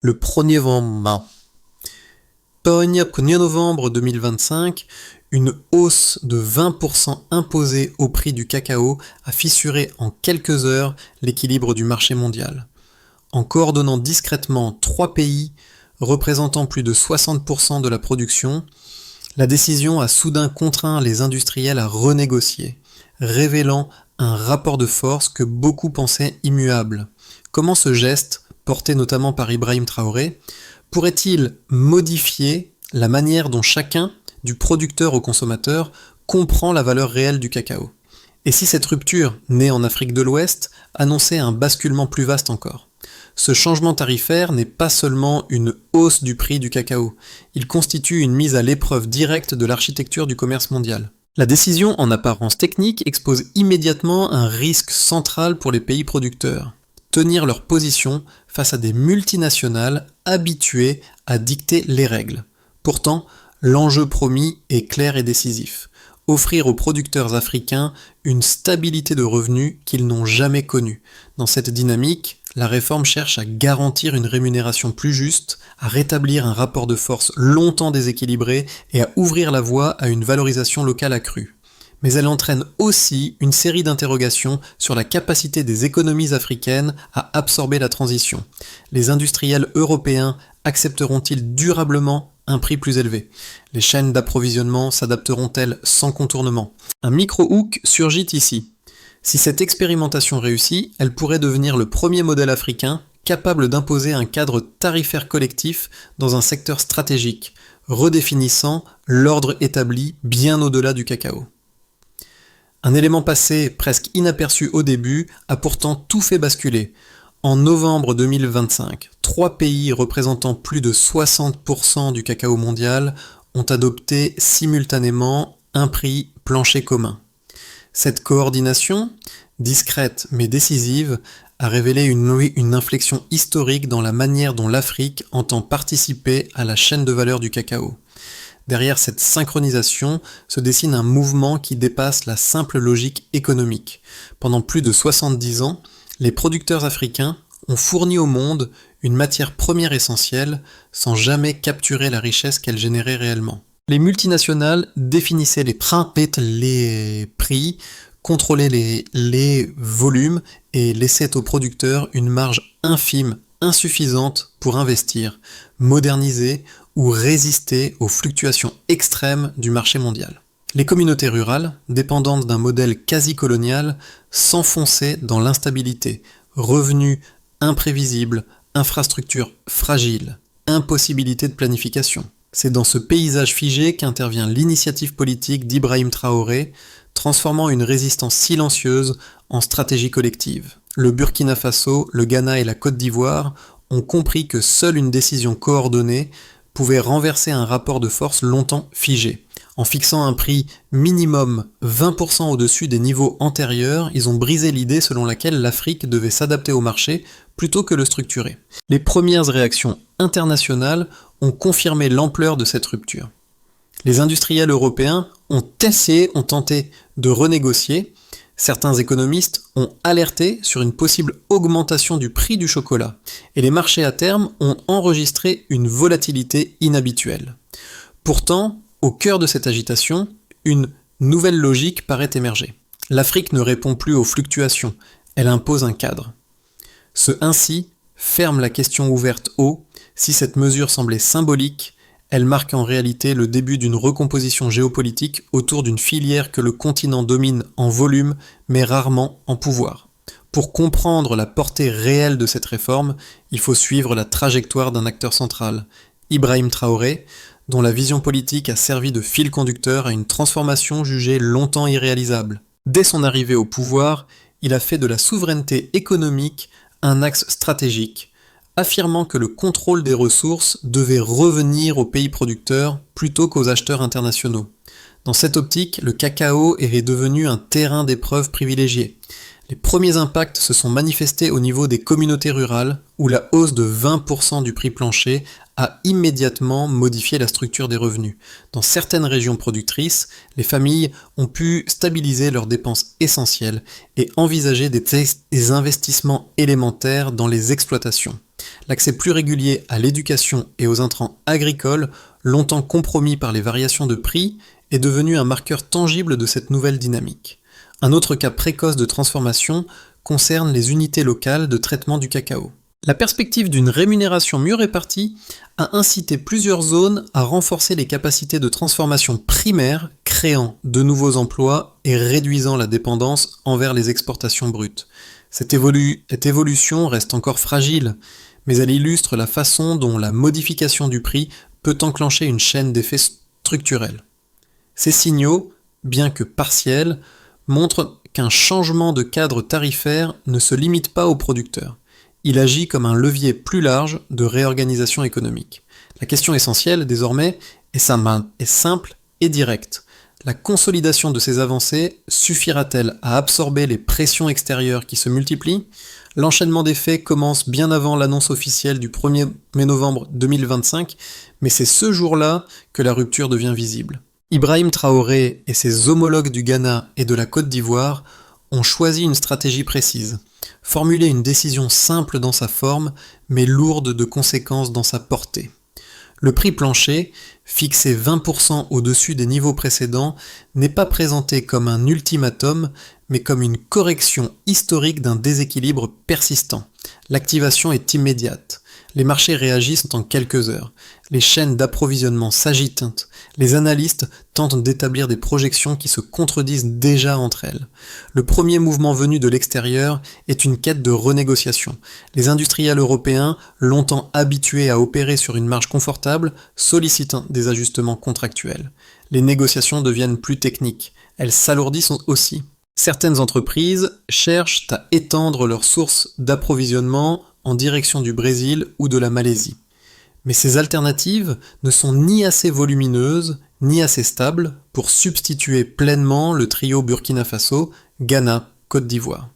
Le 1er novembre. Pogna 1er novembre 2025, une hausse de 20% imposée au prix du cacao a fissuré en quelques heures l'équilibre du marché mondial. En coordonnant discrètement 3 pays représentant plus de 60% de la production, la décision a soudain contraint les industriels à renégocier, révélant un rapport de force que beaucoup pensaient immuable. Comment ce geste, porté notamment par Ibrahim Traoré, pourrait-il modifier la manière dont chacun, du producteur au consommateur, comprend la valeur réelle du cacao? Et si cette rupture, née en Afrique de l'Ouest, annonçait un basculement plus vaste encore? Ce changement tarifaire n'est pas seulement une hausse du prix du cacao, il constitue une mise à l'épreuve directe de l'architecture du commerce mondial. La décision en apparence technique expose immédiatement un risque central pour les pays producteurs: tenir leur position face à des multinationales habituées à dicter les règles. Pourtant, l'enjeu promis est clair et décisif: offrir aux producteurs africains une stabilité de revenus qu'ils n'ont jamais connue. Dans cette dynamique, la réforme cherche à garantir une rémunération plus juste, à rétablir un rapport de force longtemps déséquilibré et à ouvrir la voie à une valorisation locale accrue. Mais elle entraîne aussi une série d'interrogations sur la capacité des économies africaines à absorber la transition. Les industriels européens accepteront-ils durablement un prix plus élevé? Les chaînes d'approvisionnement s'adapteront-elles sans contournement? Un micro-hook surgit ici. Si cette expérimentation réussit, elle pourrait devenir le premier modèle africain capable d'imposer un cadre tarifaire collectif dans un secteur stratégique, redéfinissant l'ordre établi bien au-delà du cacao. Un élément passé presque inaperçu au début a pourtant tout fait basculer. En novembre 2025, 3 pays représentant plus de 60% du cacao mondial ont adopté simultanément un prix plancher commun. Cette coordination, discrète mais décisive, a révélé une inflexion historique dans la manière dont l'Afrique entend participer à la chaîne de valeur du cacao. Derrière cette synchronisation se dessine un mouvement qui dépasse la simple logique économique. Pendant plus de 70 ans, les producteurs africains ont fourni au monde une matière première essentielle sans jamais capturer la richesse qu'elle générait réellement. Les multinationales définissaient les prix, contrôlaient les volumes et laissaient aux producteurs une marge infime, insuffisante pour investir, moderniser ou résister aux fluctuations extrêmes du marché mondial. Les communautés rurales, dépendantes d'un modèle quasi-colonial, s'enfonçaient dans l'instabilité: revenus imprévisibles, infrastructures fragiles, impossibilité de planification. C'est dans ce paysage figé qu'intervient l'initiative politique d'Ibrahim Traoré, transformant une résistance silencieuse en stratégie collective. Le Burkina Faso, le Ghana et la Côte d'Ivoire ont compris que seule une décision coordonnée pouvait renverser un rapport de force longtemps figé. En fixant un prix minimum 20% au-dessus des niveaux antérieurs, ils ont brisé l'idée selon laquelle l'Afrique devait s'adapter au marché plutôt que le structurer. Les premières réactions internationales ont confirmé l'ampleur de cette rupture. Les industriels européens ont tenté de renégocier. Certains économistes ont alerté sur une possible augmentation du prix du chocolat, et les marchés à terme ont enregistré une volatilité inhabituelle. Pourtant, au cœur de cette agitation, une nouvelle logique paraît émerger. L'Afrique ne répond plus aux fluctuations, elle impose un cadre. Ce ainsi ferme la question ouverte haut. Si cette mesure semblait symbolique, elle marque en réalité le début d'une recomposition géopolitique autour d'une filière que le continent domine en volume, mais rarement en pouvoir. Pour comprendre la portée réelle de cette réforme, il faut suivre la trajectoire d'un acteur central, Ibrahim Traoré, dont la vision politique a servi de fil conducteur à une transformation jugée longtemps irréalisable. Dès son arrivée au pouvoir, il a fait de la souveraineté économique un axe stratégique, affirmant que le contrôle des ressources devait revenir aux pays producteurs plutôt qu'aux acheteurs internationaux. Dans cette optique, le cacao est devenu un terrain d'épreuve privilégié. Les premiers impacts se sont manifestés au niveau des communautés rurales, où la hausse de 20% du prix plancher a immédiatement modifié la structure des revenus. Dans certaines régions productrices, les familles ont pu stabiliser leurs dépenses essentielles et envisager des investissements élémentaires dans les exploitations. L'accès plus régulier à l'éducation et aux intrants agricoles, longtemps compromis par les variations de prix, est devenu un marqueur tangible de cette nouvelle dynamique. Un autre cas précoce de transformation concerne les unités locales de traitement du cacao. La perspective d'une rémunération mieux répartie a incité plusieurs zones à renforcer les capacités de transformation primaire, créant de nouveaux emplois et réduisant la dépendance envers les exportations brutes. Cette évolution reste encore fragile, mais elle illustre la façon dont la modification du prix peut enclencher une chaîne d'effets structurels. Ces signaux, bien que partiels, montrent qu'un changement de cadre tarifaire ne se limite pas aux producteurs. Il agit comme un levier plus large de réorganisation économique. La question essentielle, désormais, est simple et directe. La consolidation de ces avancées suffira-t-elle à absorber les pressions extérieures qui se multiplient ? L'enchaînement des faits commence bien avant l'annonce officielle du 1er novembre 2025, mais c'est ce jour-là que la rupture devient visible. Ibrahim Traoré et ses homologues du Ghana et de la Côte d'Ivoire ont choisi une stratégie précise. Formuler une décision simple dans sa forme, mais lourde de conséquences dans sa portée. Le prix plancher, fixé 20% au-dessus des niveaux précédents, n'est pas présenté comme un ultimatum, mais comme une correction historique d'un déséquilibre persistant. L'activation est immédiate. Les marchés réagissent en quelques heures. Les chaînes d'approvisionnement s'agitent. Les analystes tentent d'établir des projections qui se contredisent déjà entre elles. Le premier mouvement venu de l'extérieur est une quête de renégociation. Les industriels européens, longtemps habitués à opérer sur une marge confortable, sollicitent des ajustements contractuels. Les négociations deviennent plus techniques. Elles s'alourdissent aussi. Certaines entreprises cherchent à étendre leurs sources d'approvisionnement en direction du Brésil ou de la Malaisie. Mais ces alternatives ne sont ni assez volumineuses, ni assez stables pour substituer pleinement le trio Burkina Faso, Ghana, Côte d'Ivoire.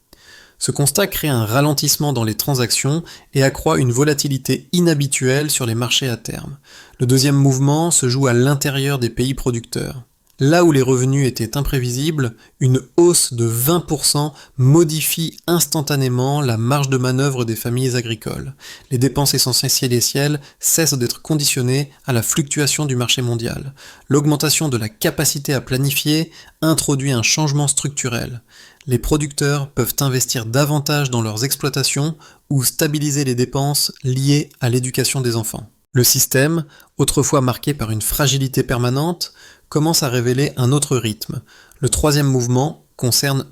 Ce constat crée un ralentissement dans les transactions et accroît une volatilité inhabituelle sur les marchés à terme. Le deuxième mouvement se joue à l'intérieur des pays producteurs. Là où les revenus étaient imprévisibles, une hausse de 20% modifie instantanément la marge de manœuvre des familles agricoles. Les dépenses essentielles cessent d'être conditionnées à la fluctuation du marché mondial. L'augmentation de la capacité à planifier introduit un changement structurel. Les producteurs peuvent investir davantage dans leurs exploitations ou stabiliser les dépenses liées à l'éducation des enfants. Le système, autrefois marqué par une fragilité permanente, commence à révéler un autre rythme. Le troisième mouvement concerne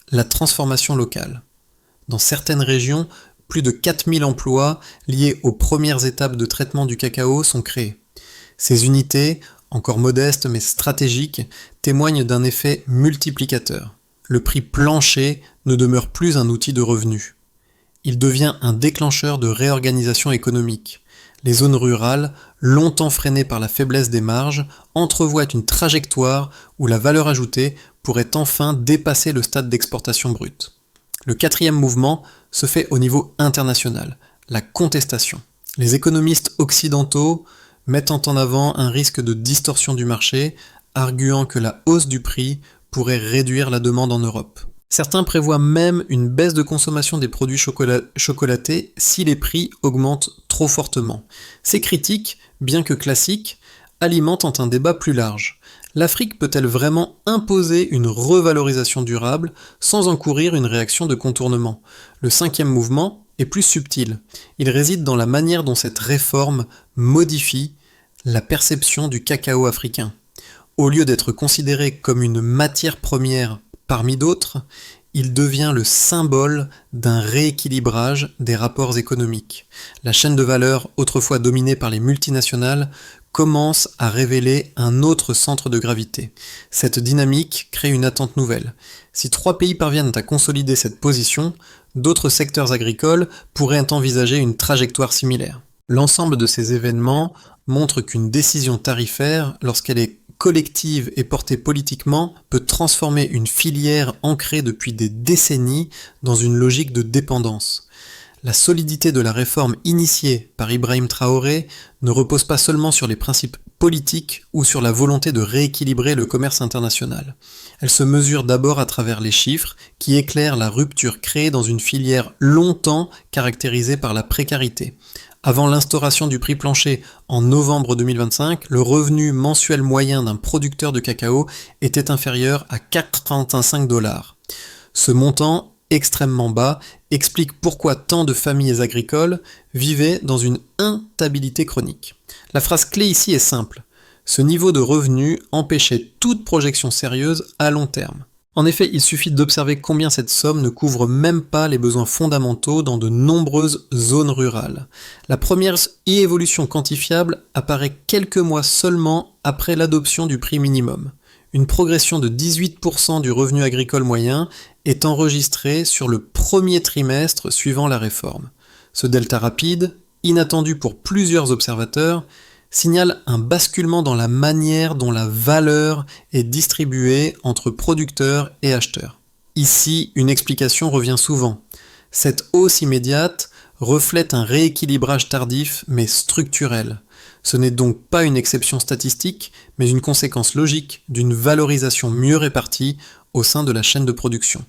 la transformation locale. Dans certaines régions, plus de 4000 emplois liés aux premières étapes de traitement du cacao sont créés. Ces unités, encore modestes mais stratégiques, témoignent d'un effet multiplicateur. Le prix plancher ne demeure plus un outil de revenu. Il devient un déclencheur de réorganisation économique. Les zones rurales, longtemps freinées par la faiblesse des marges, entrevoient une trajectoire où la valeur ajoutée pourrait enfin dépasser le stade d'exportation brute. Le quatrième mouvement se fait au niveau international, la contestation. Les économistes occidentaux mettant en avant un risque de distorsion du marché, arguant que la hausse du prix pourrait réduire la demande en Europe. Certains prévoient même une baisse de consommation des produits chocolatés si les prix augmentent trop fortement. Ces critiques, bien que classiques, alimentent un débat plus large. L'Afrique peut-elle vraiment imposer une revalorisation durable sans encourir une réaction de contournement ? Le cinquième mouvement est plus subtil. Il réside dans la manière dont cette réforme modifie la perception du cacao africain. Au lieu d'être considéré comme une matière première parmi d'autres, il devient le symbole d'un rééquilibrage des rapports économiques. La chaîne de valeur, autrefois dominée par les multinationales, commence à révéler un autre centre de gravité. Cette dynamique crée une attente nouvelle. Si 3 pays parviennent à consolider cette position, d'autres secteurs agricoles pourraient envisager une trajectoire similaire. L'ensemble de ces événements montre qu'une décision tarifaire, lorsqu'elle est collective et portée politiquement, peut transformer une filière ancrée depuis des décennies dans une logique de dépendance. La solidité de la réforme initiée par Ibrahim Traoré ne repose pas seulement sur les principes politique ou sur la volonté de rééquilibrer le commerce international. Elle se mesure d'abord à travers les chiffres qui éclairent la rupture créée dans une filière longtemps caractérisée par la précarité. Avant l'instauration du prix plancher en novembre 2025, le revenu mensuel moyen d'un producteur de cacao était inférieur à 45 $. Ce montant, extrêmement bas, explique pourquoi tant de familles agricoles vivaient dans une instabilité chronique. La phrase clé ici est simple. Ce niveau de revenu empêchait toute projection sérieuse à long terme. En effet, il suffit d'observer combien cette somme ne couvre même pas les besoins fondamentaux dans de nombreuses zones rurales. La première évolution quantifiable apparaît quelques mois seulement après l'adoption du prix minimum. Une progression de 18% du revenu agricole moyen est enregistrée sur le premier trimestre suivant la réforme. Ce delta rapide, inattendu pour plusieurs observateurs, signale un basculement dans la manière dont la valeur est distribuée entre producteurs et acheteurs. Ici, une explication revient souvent. Cette hausse immédiate reflète un rééquilibrage tardif mais structurel. Ce n'est donc pas une exception statistique, mais une conséquence logique d'une valorisation mieux répartie au sein de la chaîne de production.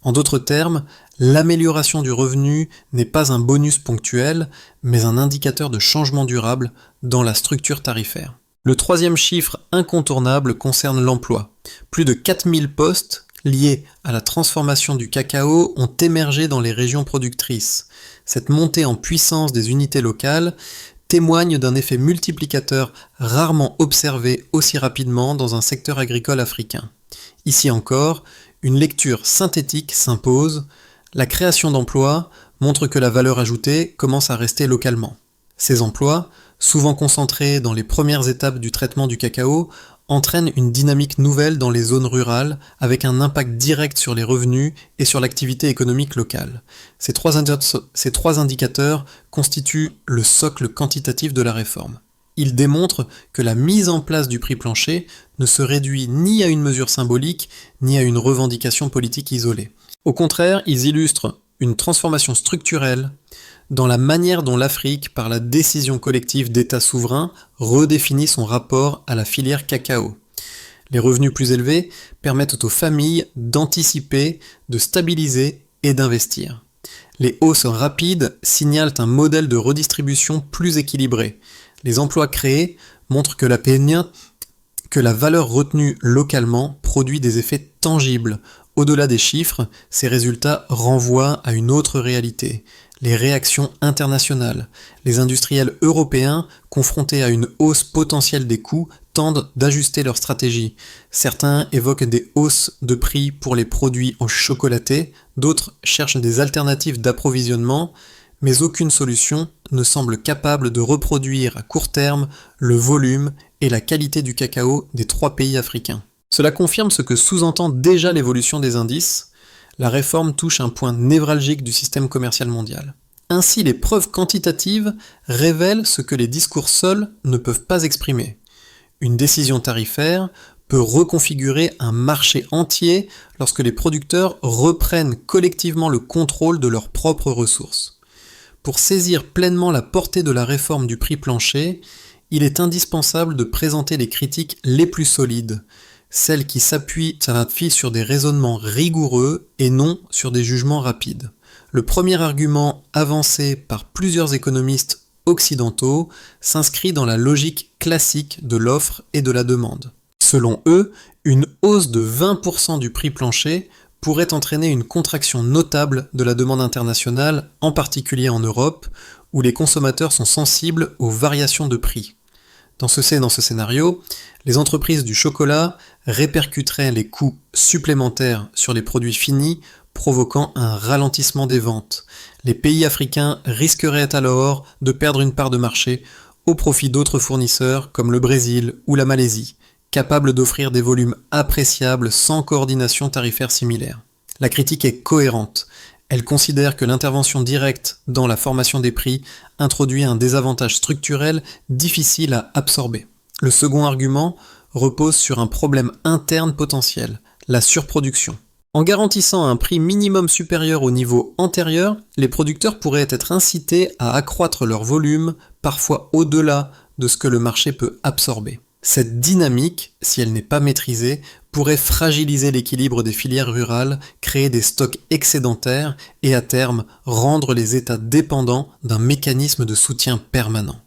En d'autres termes, l'amélioration du revenu n'est pas un bonus ponctuel, mais un indicateur de changement durable dans la structure tarifaire. Le troisième chiffre incontournable concerne l'emploi. Plus de 4000 postes liés à la transformation du cacao ont émergé dans les régions productrices. Cette montée en puissance des unités locales témoigne d'un effet multiplicateur rarement observé aussi rapidement dans un secteur agricole africain. Ici encore, une lecture synthétique s'impose. La création d'emplois montre que la valeur ajoutée commence à rester localement. Ces emplois, souvent concentrés dans les premières étapes du traitement du cacao, entraînent une dynamique nouvelle dans les zones rurales avec un impact direct sur les revenus et sur l'activité économique locale. Ces trois indicateurs constituent le socle quantitatif de la réforme. Ils démontrent que la mise en place du prix plancher ne se réduit ni à une mesure symbolique, ni à une revendication politique isolée. Au contraire, ils illustrent une transformation structurelle dans la manière dont l'Afrique, par la décision collective d'États souverains, redéfinit son rapport à la filière cacao. Les revenus plus élevés permettent aux familles d'anticiper, de stabiliser et d'investir. Les hausses rapides signalent un modèle de redistribution plus équilibré. Les emplois créés montrent que la valeur retenue localement produit des effets tangibles. Au-delà des chiffres, ces résultats renvoient à une autre réalité, les réactions internationales. Les industriels européens, confrontés à une hausse potentielle des coûts, tendent d'ajuster leur stratégie. Certains évoquent des hausses de prix pour les produits en chocolaté, d'autres cherchent des alternatives d'approvisionnement, mais aucune solution ne semble capable de reproduire à court terme le volume et la qualité du cacao des 3 pays africains. Cela confirme ce que sous-entend déjà l'évolution des indices. La réforme touche un point névralgique du système commercial mondial. Ainsi, les preuves quantitatives révèlent ce que les discours seuls ne peuvent pas exprimer. Une décision tarifaire peut reconfigurer un marché entier lorsque les producteurs reprennent collectivement le contrôle de leurs propres ressources. Pour saisir pleinement la portée de la réforme du prix plancher, il est indispensable de présenter les critiques les plus solides, celles qui s'appuient sur des raisonnements rigoureux et non sur des jugements rapides. Le premier argument avancé par plusieurs économistes occidentaux s'inscrit dans la logique classique de l'offre et de la demande. Selon eux, une hausse de 20% du prix plancher pourrait entraîner une contraction notable de la demande internationale, en particulier en Europe, où les consommateurs sont sensibles aux variations de prix. Dans ce scénario, les entreprises du chocolat répercuteraient les coûts supplémentaires sur les produits finis, provoquant un ralentissement des ventes. Les pays africains risqueraient alors de perdre une part de marché au profit d'autres fournisseurs comme le Brésil ou la Malaisie, capables d'offrir des volumes appréciables sans coordination tarifaire similaire. La critique est cohérente. Elle considère que l'intervention directe dans la formation des prix introduit un désavantage structurel difficile à absorber. Le second argument repose sur un problème interne potentiel, la surproduction. En garantissant un prix minimum supérieur au niveau antérieur, les producteurs pourraient être incités à accroître leur volume, parfois au-delà de ce que le marché peut absorber. Cette dynamique, si elle n'est pas maîtrisée, pourrait fragiliser l'équilibre des filières rurales, créer des stocks excédentaires et à terme rendre les États dépendants d'un mécanisme de soutien permanent.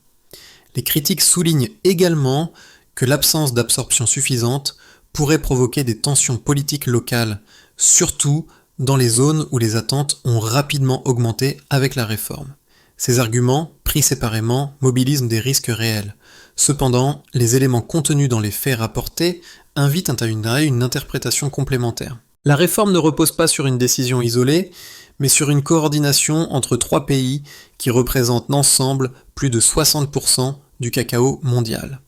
Les critiques soulignent également que l'absence d'absorption suffisante pourrait provoquer des tensions politiques locales, surtout dans les zones où les attentes ont rapidement augmenté avec la réforme. Ces arguments, pris séparément, mobilisent des risques réels. Cependant, les éléments contenus dans les faits rapportés invitent à une interprétation complémentaire. La réforme ne repose pas sur une décision isolée, mais sur une coordination entre 3 pays qui représentent ensemble plus de 60% du cacao mondial.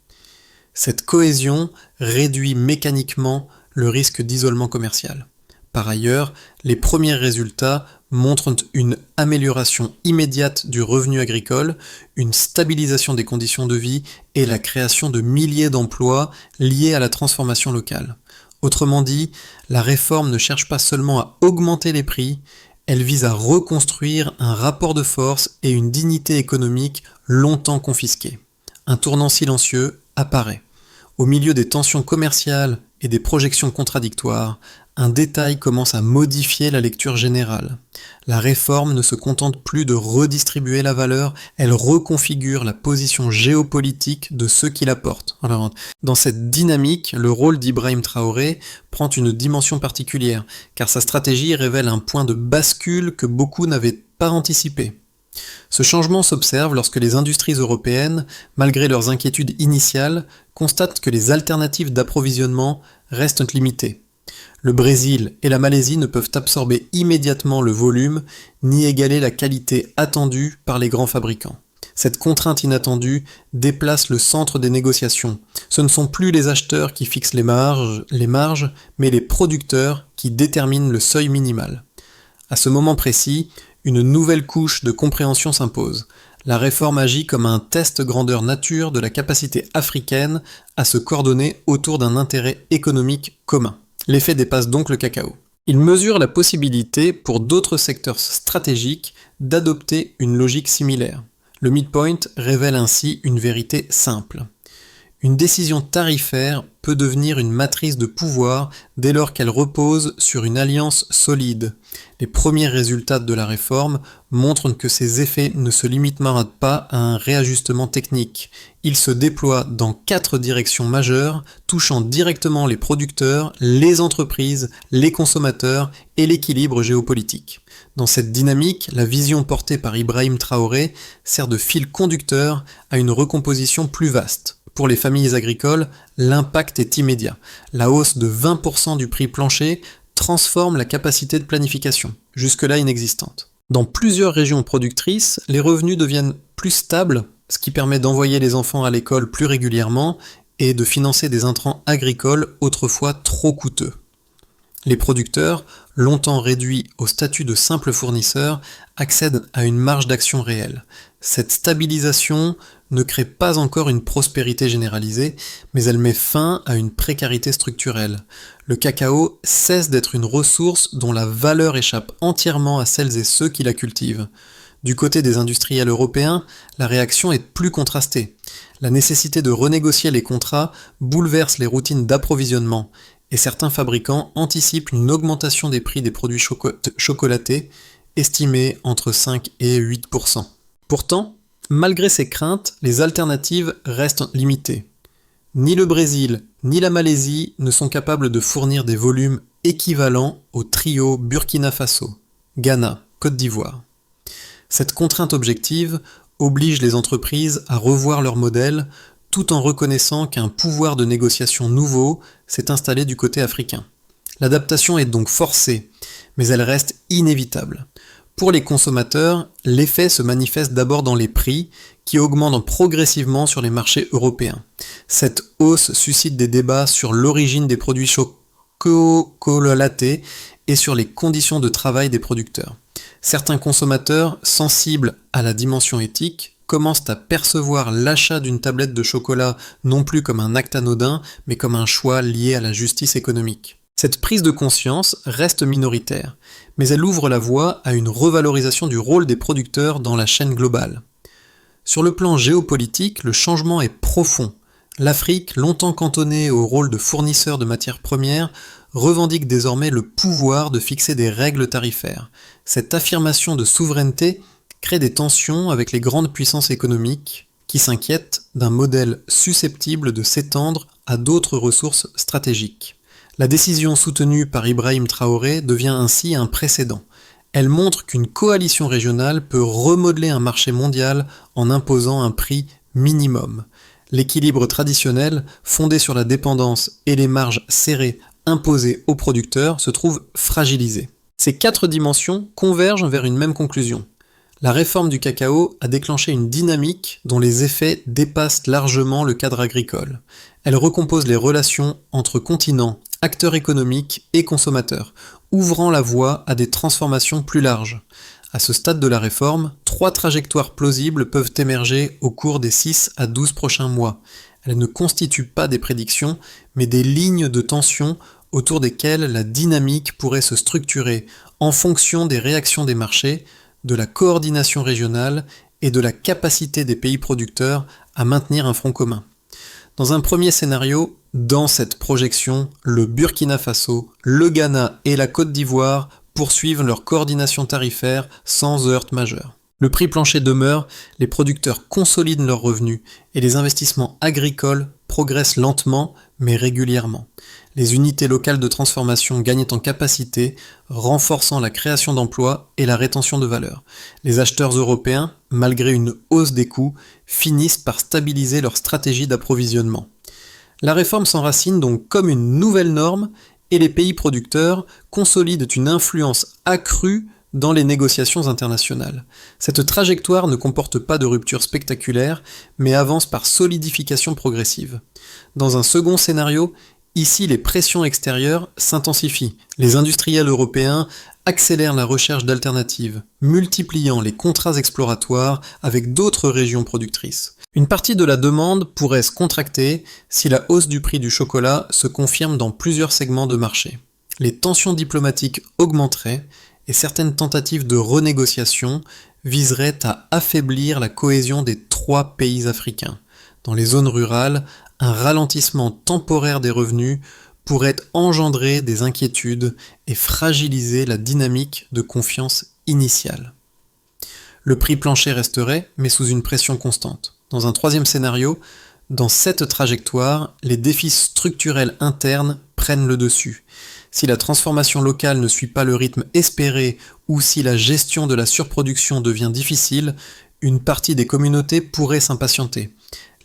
Cette cohésion réduit mécaniquement le risque d'isolement commercial. Par ailleurs, les premiers résultats montrent une amélioration immédiate du revenu agricole, une stabilisation des conditions de vie et la création de milliers d'emplois liés à la transformation locale. Autrement dit, la réforme ne cherche pas seulement à augmenter les prix, elle vise à reconstruire un rapport de force et une dignité économique longtemps confisqués. Un tournant silencieux apparaît. Au milieu des tensions commerciales et des projections contradictoires, un détail commence à modifier la lecture générale. La réforme ne se contente plus de redistribuer la valeur, elle reconfigure la position géopolitique de ceux qui la portent. Alors, dans cette dynamique, le rôle d'Ibrahim Traoré prend une dimension particulière, car sa stratégie révèle un point de bascule que beaucoup n'avaient pas anticipé. Ce changement s'observe lorsque les industries européennes, malgré leurs inquiétudes initiales, constatent que les alternatives d'approvisionnement restent limitées. Le Brésil et la Malaisie ne peuvent absorber immédiatement le volume, ni égaler la qualité attendue par les grands fabricants. Cette contrainte inattendue déplace le centre des négociations. Ce ne sont plus les acheteurs qui fixent les marges, mais les producteurs qui déterminent le seuil minimal. À ce moment précis, une nouvelle couche de compréhension s'impose. La réforme agit comme un test grandeur nature de la capacité africaine à se coordonner autour d'un intérêt économique commun. L'effet dépasse donc le cacao. Il mesure la possibilité pour d'autres secteurs stratégiques d'adopter une logique similaire. Le midpoint révèle ainsi une vérité simple. Une décision tarifaire peut devenir une matrice de pouvoir dès lors qu'elle repose sur une alliance solide. Les premiers résultats de la réforme montrent que ces effets ne se limitent pas à un réajustement technique. Ils se déploient dans 4 directions majeures, touchant directement les producteurs, les entreprises, les consommateurs et l'équilibre géopolitique. Dans cette dynamique, la vision portée par Ibrahim Traoré sert de fil conducteur à une recomposition plus vaste. Pour les familles agricoles, l'impact est immédiat. La hausse de 20% du prix plancher transforme la capacité de planification, jusque-là inexistante. Dans plusieurs régions productrices, les revenus deviennent plus stables, ce qui permet d'envoyer les enfants à l'école plus régulièrement et de financer des intrants agricoles autrefois trop coûteux. Les producteurs, longtemps réduits au statut de simples fournisseurs, accèdent à une marge d'action réelle. Cette stabilisation ne crée pas encore une prospérité généralisée, mais elle met fin à une précarité structurelle. Le cacao cesse d'être une ressource dont la valeur échappe entièrement à celles et ceux qui la cultivent. Du côté des industriels européens, la réaction est plus contrastée. La nécessité de renégocier les contrats bouleverse les routines d'approvisionnement, et certains fabricants anticipent une augmentation des prix des produits chocolatés, estimée entre 5 et 8%. Pourtant, malgré ces craintes, les alternatives restent limitées. Ni le Brésil, ni la Malaisie ne sont capables de fournir des volumes équivalents au trio Burkina Faso, Ghana, Côte d'Ivoire. Cette contrainte objective oblige les entreprises à revoir leur modèle tout en reconnaissant qu'un pouvoir de négociation nouveau s'est installé du côté africain. L'adaptation est donc forcée, mais elle reste inévitable. Pour les consommateurs, l'effet se manifeste d'abord dans les prix, qui augmentent progressivement sur les marchés européens. Cette hausse suscite des débats sur l'origine des produits chocolatés et sur les conditions de travail des producteurs. Certains consommateurs, sensibles à la dimension éthique, commencent à percevoir l'achat d'une tablette de chocolat non plus comme un acte anodin, mais comme un choix lié à la justice économique. Cette prise de conscience reste minoritaire, mais elle ouvre la voie à une revalorisation du rôle des producteurs dans la chaîne globale. Sur le plan géopolitique, le changement est profond. L'Afrique, longtemps cantonnée au rôle de fournisseur de matières premières, revendique désormais le pouvoir de fixer des règles tarifaires. Cette affirmation de souveraineté crée des tensions avec les grandes puissances économiques qui s'inquiètent d'un modèle susceptible de s'étendre à d'autres ressources stratégiques. La décision soutenue par Ibrahim Traoré devient ainsi un précédent. Elle montre qu'une coalition régionale peut remodeler un marché mondial en imposant un prix minimum. L'équilibre traditionnel, fondé sur la dépendance et les marges serrées imposées aux producteurs, se trouve fragilisé. Ces 4 dimensions convergent vers une même conclusion. La réforme du cacao a déclenché une dynamique dont les effets dépassent largement le cadre agricole. Elle recompose les relations entre continents, acteurs économiques et consommateurs, ouvrant la voie à des transformations plus larges. À ce stade de la réforme, 3 trajectoires plausibles peuvent émerger au cours des 6 à 12 prochains mois. Elles ne constituent pas des prédictions, mais des lignes de tension autour desquelles la dynamique pourrait se structurer en fonction des réactions des marchés, de la coordination régionale et de la capacité des pays producteurs à maintenir un front commun. Dans un premier scénario, dans cette projection, le Burkina Faso, le Ghana et la Côte d'Ivoire poursuivent leur coordination tarifaire sans heurts majeurs. Le prix plancher demeure, les producteurs consolident leurs revenus et les investissements agricoles progressent lentement mais régulièrement. Les unités locales de transformation gagnent en capacité, renforçant la création d'emplois et la rétention de valeur. Les acheteurs européens, malgré une hausse des coûts, finissent par stabiliser leur stratégie d'approvisionnement. La réforme s'enracine donc comme une nouvelle norme et les pays producteurs consolident une influence accrue dans les négociations internationales. Cette trajectoire ne comporte pas de rupture spectaculaire, mais avance par solidification progressive. Dans un second scénario, ici les pressions extérieures s'intensifient. Les industriels européens accélèrent la recherche d'alternatives, multipliant les contrats exploratoires avec d'autres régions productrices. Une partie de la demande pourrait se contracter si la hausse du prix du chocolat se confirme dans plusieurs segments de marché. Les tensions diplomatiques augmenteraient et certaines tentatives de renégociation viseraient à affaiblir la cohésion des 3 pays africains. Dans les zones rurales, un ralentissement temporaire des revenus pourrait engendrer des inquiétudes et fragiliser la dynamique de confiance initiale. Le prix plancher resterait, mais sous une pression constante. Dans un troisième scénario, dans cette trajectoire, les défis structurels internes prennent le dessus. Si la transformation locale ne suit pas le rythme espéré ou si la gestion de la surproduction devient difficile, une partie des communautés pourrait s'impatienter.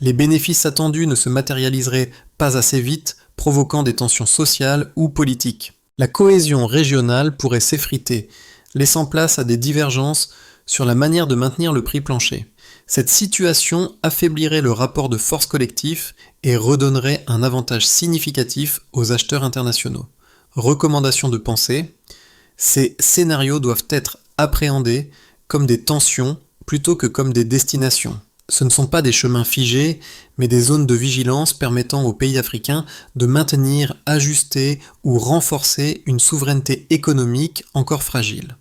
Les bénéfices attendus ne se matérialiseraient pas assez vite, provoquant des tensions sociales ou politiques. La cohésion régionale pourrait s'effriter, laissant place à des divergences sur la manière de maintenir le prix plancher. Cette situation affaiblirait le rapport de force collectif et redonnerait un avantage significatif aux acheteurs internationaux. Recommandation de pensée, ces scénarios doivent être appréhendés comme des tensions plutôt que comme des destinations. Ce ne sont pas des chemins figés, mais des zones de vigilance permettant aux pays africains de maintenir, ajuster ou renforcer une souveraineté économique encore fragile.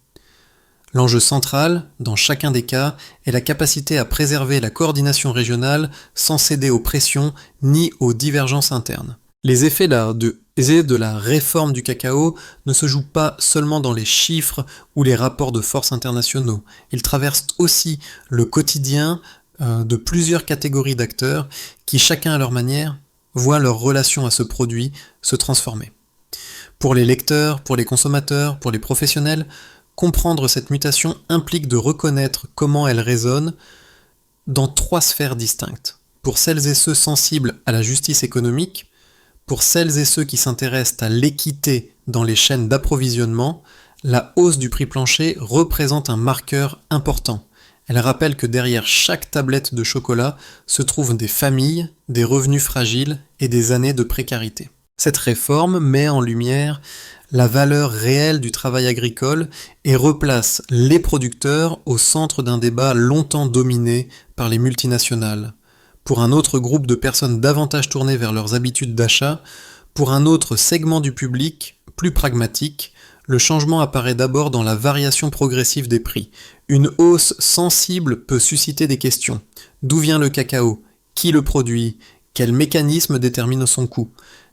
L'enjeu central, dans chacun des cas, est la capacité à préserver la coordination régionale sans céder aux pressions ni aux divergences internes. Les effets de la réforme du cacao ne se jouent pas seulement dans les chiffres ou les rapports de force internationaux. Ils traversent aussi le quotidien de plusieurs catégories d'acteurs qui, chacun à leur manière, voient leur relation à ce produit se transformer. Pour les lecteurs, pour les consommateurs, pour les professionnels, comprendre cette mutation implique de reconnaître comment elle résonne dans 3 sphères distinctes. Pour celles et ceux sensibles à la justice économique, pour celles et ceux qui s'intéressent à l'équité dans les chaînes d'approvisionnement, la hausse du prix plancher représente un marqueur important. Elle rappelle que derrière chaque tablette de chocolat se trouvent des familles, des revenus fragiles et des années de précarité. Cette réforme met en lumière la valeur réelle du travail agricole et replace les producteurs au centre d'un débat longtemps dominé par les multinationales. Pour un autre groupe de personnes davantage tournées vers leurs habitudes d'achat, pour un autre segment du public, plus pragmatique, le changement apparaît d'abord dans la variation progressive des prix. Une hausse sensible peut susciter des questions. D'où vient le cacao? Qui le produit? Quel mécanisme détermine son coût?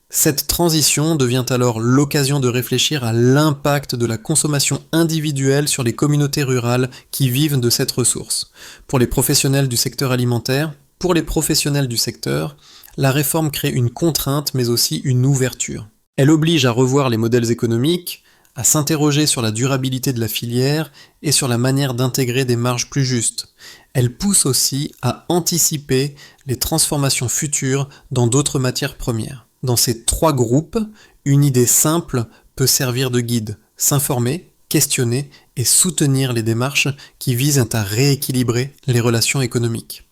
Cette transition devient alors l'occasion de réfléchir à l'impact de la consommation individuelle sur les communautés rurales qui vivent de cette ressource. Pour les professionnels du secteur alimentaire, pour les professionnels du secteur, la réforme crée une contrainte mais aussi une ouverture. Elle oblige à revoir les modèles économiques, à s'interroger sur la durabilité de la filière et sur la manière d'intégrer des marges plus justes. Elle pousse aussi à anticiper les transformations futures dans d'autres matières premières. Dans ces 3 groupes, une idée simple peut servir de guide, s'informer, questionner et soutenir les démarches qui visent à rééquilibrer les relations économiques.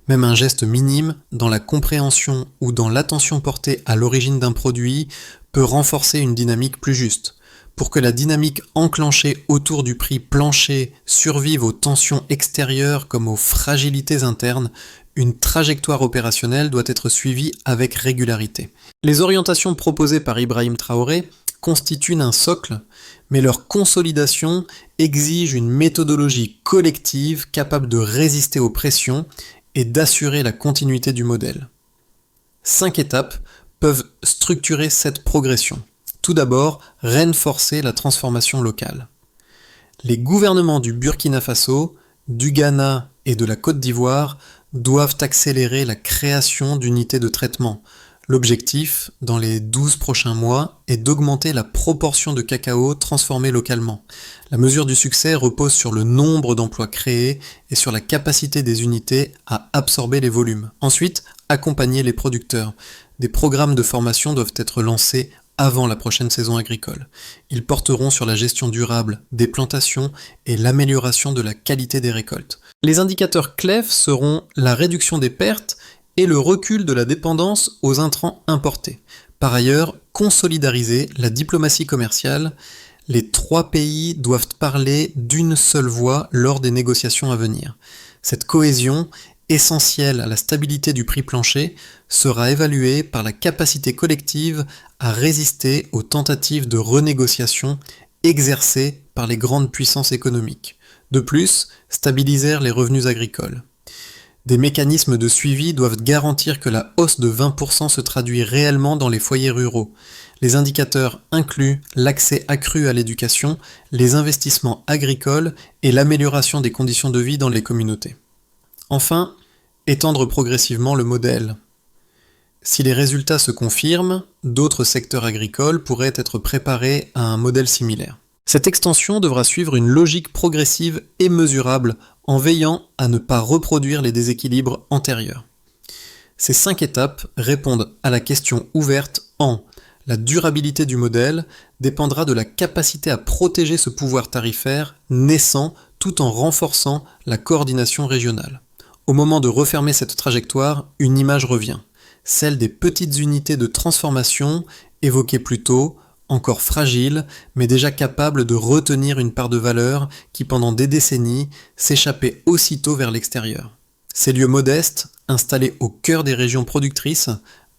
Même un geste minime dans la compréhension ou dans l'attention portée à l'origine d'un produit peut renforcer une dynamique plus juste. Pour que la dynamique enclenchée autour du prix plancher survive aux tensions extérieures comme aux fragilités internes, une trajectoire opérationnelle doit être suivie avec régularité. Les orientations proposées par Ibrahim Traoré constituent un socle, mais leur consolidation exige une méthodologie collective capable de résister aux pressions et d'assurer la continuité du modèle. 5 étapes peuvent structurer cette progression. Tout d'abord, renforcer la transformation locale. Les gouvernements du Burkina Faso, du Ghana et de la Côte d'Ivoire doivent accélérer la création d'unités de traitement. L'objectif, dans les 12 prochains mois, est d'augmenter la proportion de cacao transformé localement. La mesure du succès repose sur le nombre d'emplois créés et sur la capacité des unités à absorber les volumes. Ensuite, accompagner les producteurs. Des programmes de formation doivent être lancés avant la prochaine saison agricole. Ils porteront sur la gestion durable des plantations et l'amélioration de la qualité des récoltes. Les indicateurs CLEF seront la réduction des pertes et le recul de la dépendance aux intrants importés. Par ailleurs, consolidariser la diplomatie commerciale. Les 3 pays doivent parler d'une seule voix lors des négociations à venir. Cette cohésion, essentielle à la stabilité du prix plancher, sera évaluée par la capacité collective à résister aux tentatives de renégociation exercées par les grandes puissances économiques. De plus, stabiliser les revenus agricoles. Des mécanismes de suivi doivent garantir que la hausse de 20% se traduit réellement dans les foyers ruraux. Les indicateurs incluent l'accès accru à l'éducation, les investissements agricoles et l'amélioration des conditions de vie dans les communautés. Enfin, étendre progressivement le modèle. Si les résultats se confirment, d'autres secteurs agricoles pourraient être préparés à un modèle similaire. Cette extension devra suivre une logique progressive et mesurable en veillant à ne pas reproduire les déséquilibres antérieurs. Ces 5 étapes répondent à la question ouverte en la durabilité du modèle dépendra de la capacité à protéger ce pouvoir tarifaire naissant tout en renforçant la coordination régionale. Au moment de refermer cette trajectoire, une image revient, celle des petites unités de transformation évoquées plus tôt, encore fragiles, mais déjà capables de retenir une part de valeur qui pendant des décennies s'échappait aussitôt vers l'extérieur. Ces lieux modestes, installés au cœur des régions productrices,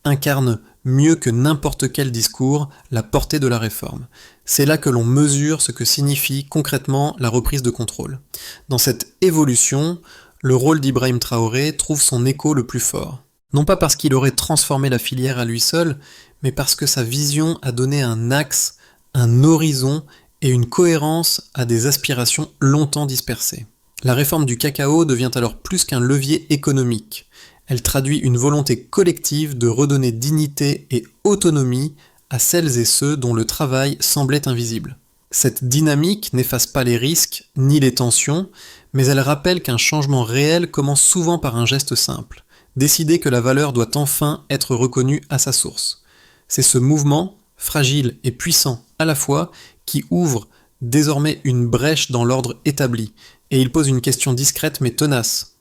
incarnent mieux que n'importe quel discours la portée de la réforme. C'est là que l'on mesure ce que signifie concrètement la reprise de contrôle. Dans cette évolution, le rôle d'Ibrahim Traoré trouve son écho le plus fort. Non pas parce qu'il aurait transformé la filière à lui seul, mais parce que sa vision a donné un axe, un horizon et une cohérence à des aspirations longtemps dispersées. La réforme du cacao devient alors plus qu'un levier économique. Elle traduit une volonté collective de redonner dignité et autonomie à celles et ceux dont le travail semblait invisible. Cette dynamique n'efface pas les risques ni les tensions, mais elle rappelle qu'un changement réel commence souvent par un geste simple, décider que la valeur doit enfin être reconnue à sa source. C'est ce mouvement, fragile et puissant à la fois, qui ouvre désormais une brèche dans l'ordre établi, et il pose une question discrète mais tenace.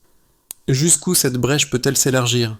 Jusqu'où cette brèche peut-elle s'élargir ?